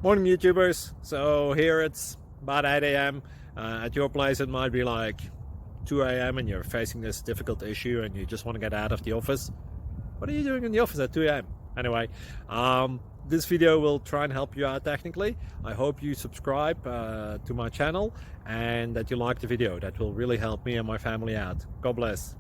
Morning YouTubers. So here it's about 8 a.m. At your place it might be like 2 a.m. and you're facing this difficult issue and you just want to get out of the office. What are you doing in the office at 2 a.m.? Anyway, this video will try and help you out technically. I hope you subscribe to my channel and that you like the video. That will really help me and my family out. God bless.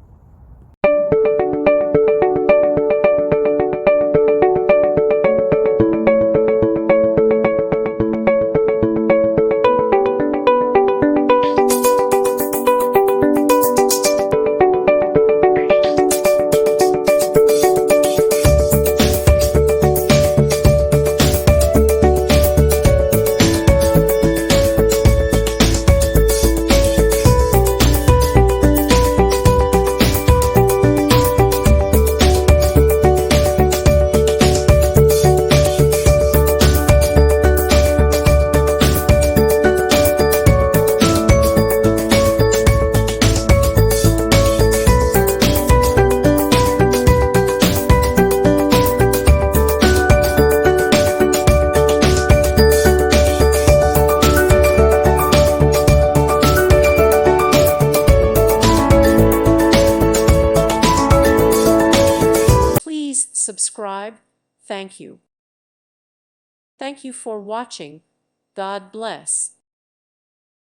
Please subscribe. Thank you. Thank you for watching. God bless.